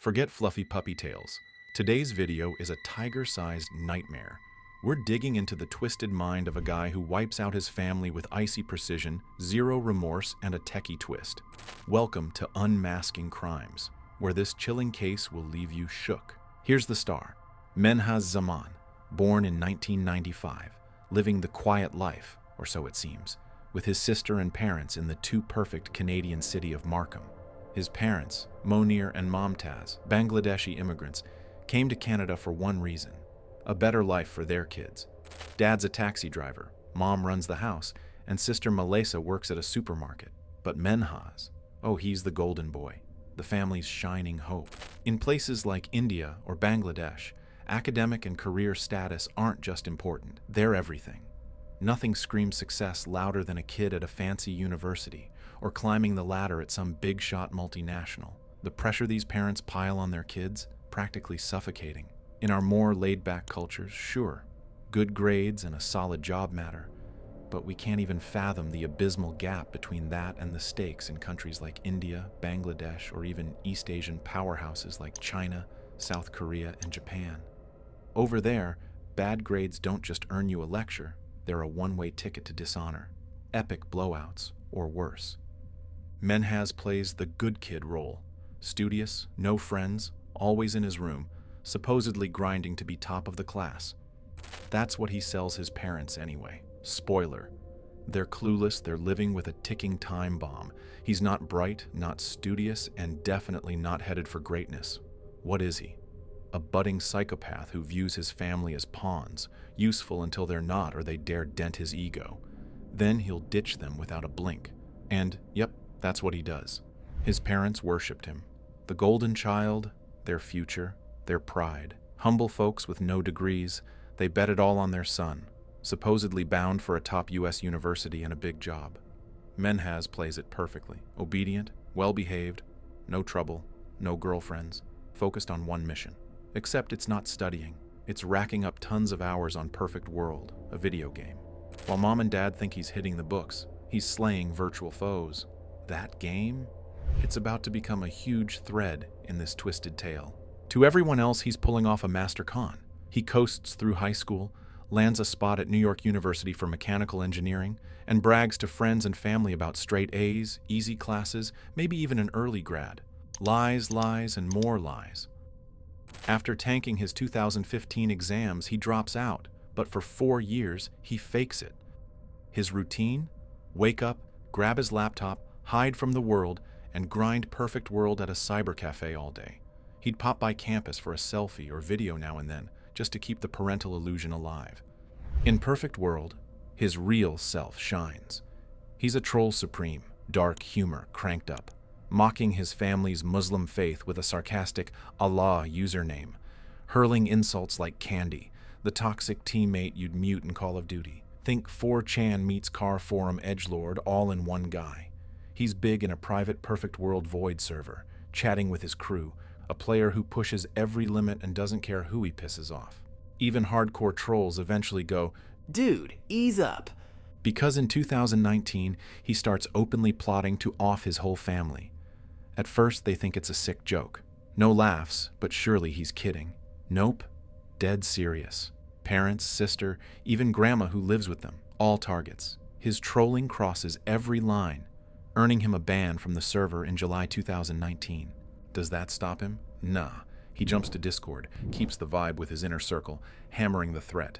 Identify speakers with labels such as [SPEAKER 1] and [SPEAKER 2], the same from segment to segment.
[SPEAKER 1] Forget fluffy puppy tails. Today's video is a tiger-sized nightmare. We're digging into the twisted mind of a guy who wipes out his family with icy precision, zero remorse, and a techie twist. Welcome to Unmasking Crimes, where this chilling case will leave you shook. Here's the star. Menhaz Zaman, born in 1995, living the quiet life, or so it seems, with his sister and parents in the too-perfect Canadian city of Markham. His parents, Monir and Momtaz, Bangladeshi immigrants, came to Canada for one reason: a better life for their kids. Dad's a taxi driver, Mom runs the house, and sister Malesa works at a supermarket. But Menhaz, oh, he's the golden boy, the family's shining hope. In places like India or Bangladesh, academic and career status aren't just important, they're everything. Nothing screams success louder than a kid at a fancy university or climbing the ladder at some big-shot multinational. The pressure these parents pile on their kids, practically suffocating. In our more laid-back cultures, sure, good grades and a solid job matter, but we can't even fathom the abysmal gap between that and the stakes in countries like India, Bangladesh, or even East Asian powerhouses like China, South Korea, and Japan. Over there, bad grades don't just earn you a lecture, they're a one-way ticket to dishonor, epic blowouts, or worse. Menhaz plays the good kid role, studious, no friends, always in his room, supposedly grinding to be top of the class. That's what he sells his parents anyway. Spoiler: they're clueless, they're living with a ticking time bomb. He's not bright, not studious, and definitely not headed for greatness. What is he? A budding psychopath who views his family as pawns, useful until they're not or they dare dent his ego. Then he'll ditch them without a blink. And, yep, that's what he does. His parents worshipped him. The golden child, their future, their pride. Humble folks with no degrees, they bet it all on their son, supposedly bound for a top US university and a big job. Menhaz plays it perfectly. Obedient, well-behaved, no trouble, no girlfriends, focused on one mission. Except it's not studying. It's racking up tons of hours on Perfect World, a video game. While Mom and Dad think he's hitting the books, he's slaying virtual foes. That game? It's about to become a huge thread in this twisted tale. To everyone else, he's pulling off a master con. He coasts through high school, lands a spot at New York University for mechanical engineering, and brags to friends and family about straight A's, easy classes, maybe even an early grad. Lies, lies, and more lies. After tanking his 2015 exams, he drops out, but for 4 years, he fakes it. His routine? Wake up, grab his laptop, hide from the world, and grind Perfect World at a cyber cafe all day. He'd pop by campus for a selfie or video now and then, just to keep the parental illusion alive. In Perfect World, his real self shines. He's a troll supreme, dark humor cranked up, mocking his family's Muslim faith with a sarcastic Allah username, hurling insults like candy, the toxic teammate you'd mute in Call of Duty. Think 4chan meets Car Forum edgelord all in one guy. He's big in a private Perfect World Void server, chatting with his crew, a player who pushes every limit and doesn't care who he pisses off. Even hardcore trolls eventually go,
[SPEAKER 2] "Dude, ease up."
[SPEAKER 1] Because in 2019, he starts openly plotting to off his whole family. At first, they think it's a sick joke. No laughs, but surely he's kidding. Nope, dead serious. Parents, sister, even grandma who lives with them, all targets. His trolling crosses every line, earning him a ban from the server in July 2019. Does that stop him? Nah. He jumps to Discord, keeps the vibe with his inner circle, hammering the threat.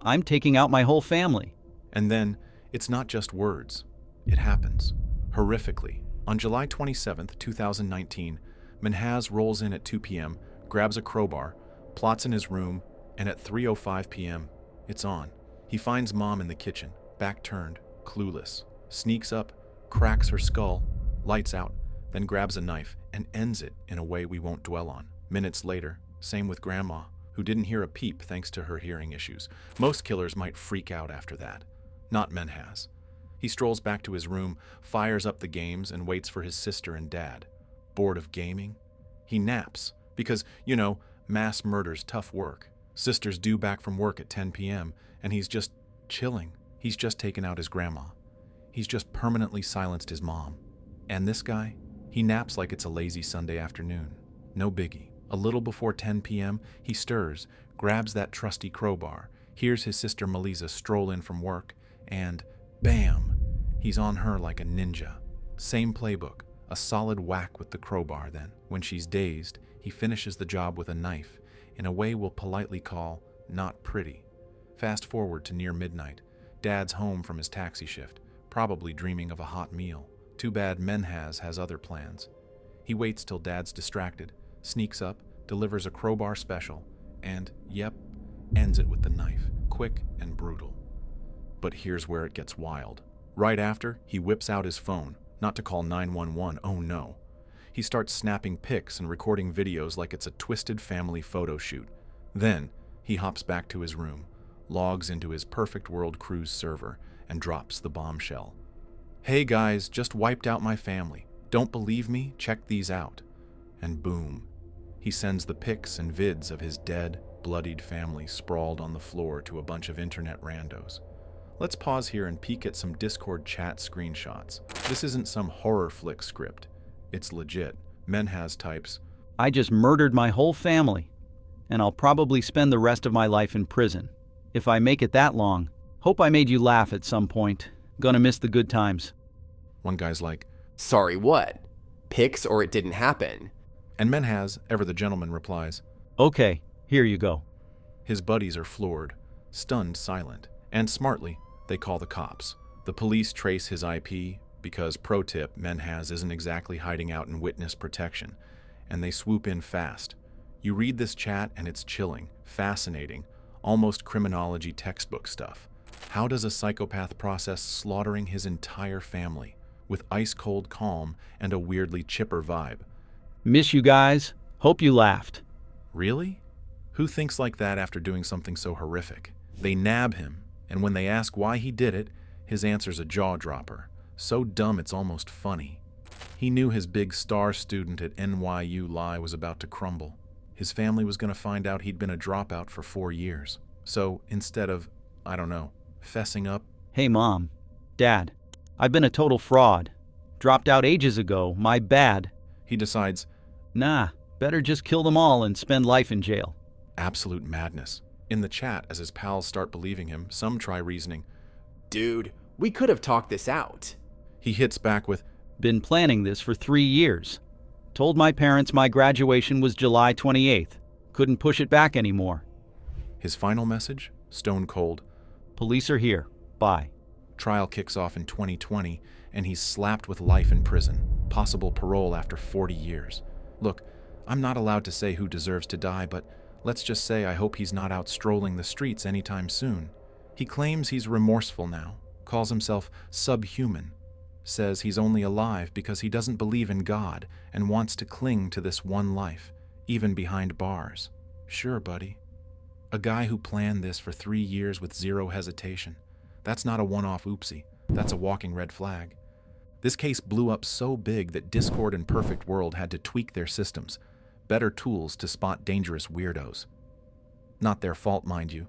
[SPEAKER 2] "I'm taking out my whole family."
[SPEAKER 1] And then, it's not just words. It happens. Horrifically. On July 27th, 2019, Menhaz rolls in at 2 p.m., grabs a crowbar, plots in his room, and at 3:05 p.m., it's on. He finds Mom in the kitchen, back turned, clueless, sneaks up, cracks her skull, lights out, then grabs a knife and ends it in a way we won't dwell on. Minutes later, same with Grandma, who didn't hear a peep thanks to her hearing issues. Most killers might freak out after that. Not Menhaz. He strolls back to his room, fires up the games, and waits for his sister and dad. Bored of gaming? He naps, because, mass murder's tough work. Sister's due back from work at 10 p.m., and he's just chilling. He's just taken out his grandma. He's just permanently silenced his mom. And this guy? He naps like it's a lazy Sunday afternoon. No biggie. A little before 10 p.m., he stirs, grabs that trusty crowbar, hears his sister Melisa stroll in from work, and bam! He's on her like a ninja. Same playbook, a solid whack with the crowbar then. When she's dazed, he finishes the job with a knife, in a way we'll politely call not pretty. Fast forward to near midnight. Dad's home from his taxi shift, probably dreaming of a hot meal. Too bad Menhaz has other plans. He waits till Dad's distracted, sneaks up, delivers a crowbar special, and, yep, ends it with the knife, quick and brutal. But here's where it gets wild. Right after, he whips out his phone, not to call 911, oh no. He starts snapping pics and recording videos like it's a twisted family photo shoot. Then, he hops back to his room, logs into his Perfect World Cruise server, and drops the bombshell. Hey guys, just wiped out my family. Don't believe me? Check these out. And boom. He sends the pics and vids of his dead, bloodied family sprawled on the floor to a bunch of internet randos. Let's pause here and peek at some Discord chat screenshots. This isn't some horror flick script. It's legit. Menhaz types,
[SPEAKER 2] I just murdered my whole family, and I'll probably spend the rest of my life in prison. If I make it that long, hope I made you laugh at some point. Gonna miss the good times.
[SPEAKER 1] One guy's like,
[SPEAKER 3] Sorry, what? Pics or it didn't happen?
[SPEAKER 1] and Menhaz, ever the gentleman, replies.
[SPEAKER 2] Okay, here you go.
[SPEAKER 1] His buddies are floored, stunned silent, and smartly, they call the cops. The police trace his IP because, pro tip, Menhaz isn't exactly hiding out in witness protection, and they swoop in fast. You read this chat and it's chilling, fascinating, almost criminology textbook stuff. How does a psychopath process slaughtering his entire family with ice-cold calm and a weirdly chipper vibe?
[SPEAKER 2] Miss you guys. Hope you laughed.
[SPEAKER 1] Really? Who thinks like that after doing something so horrific? They nab him, and when they ask why he did it, his answer's a jaw-dropper. So dumb it's almost funny. He knew his big star student at NYU lie was about to crumble. His family was going to find out he'd been a dropout for 4 years. So instead of, I don't know, fessing up,
[SPEAKER 2] Hey Mom, Dad, I've been a total fraud. Dropped out ages ago, my bad.
[SPEAKER 1] he decides,
[SPEAKER 2] Nah, better just kill them all and spend life in jail.
[SPEAKER 1] absolute madness. In the chat, as his pals start believing him, some try reasoning.
[SPEAKER 3] Dude, we could have talked this out.
[SPEAKER 1] He hits back with,
[SPEAKER 2] Been planning this for 3 years. Told my parents my graduation was July 28th. Couldn't push it back anymore.
[SPEAKER 1] his final message, stone cold.
[SPEAKER 2] Police are here. Bye.
[SPEAKER 1] Trial kicks off in 2020, and he's slapped with life in prison, possible parole after 40 years. Look, I'm not allowed to say who deserves to die, but let's just say I hope he's not out strolling the streets anytime soon. He claims he's remorseful now, calls himself subhuman, says he's only alive because he doesn't believe in God and wants to cling to this one life, even behind bars. Sure, buddy. A guy who planned this for 3 years with zero hesitation. That's not a one-off oopsie. That's a walking red flag. This case blew up so big that Discord and Perfect World had to tweak their systems, better tools to spot dangerous weirdos. Not their fault, mind you.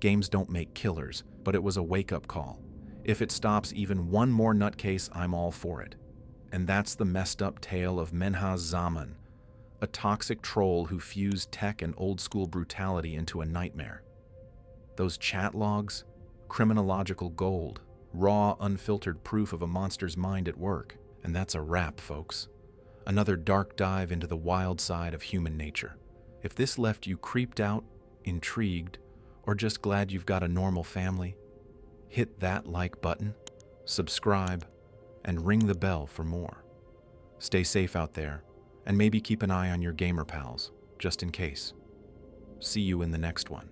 [SPEAKER 1] Games don't make killers, but it was a wake-up call. If it stops even one more nutcase, I'm all for it. And that's the messed up tale of Menhaz Zaman, a toxic troll who fused tech and old-school brutality into a nightmare. Those chat logs, criminological gold, raw, unfiltered proof of a monster's mind at work. And that's a wrap, folks. Another dark dive into the wild side of human nature. If this left you creeped out, intrigued, or just glad you've got a normal family, hit that like button, subscribe, and ring the bell for more. Stay safe out there, and maybe keep an eye on your gamer pals, just in case. See you in the next one.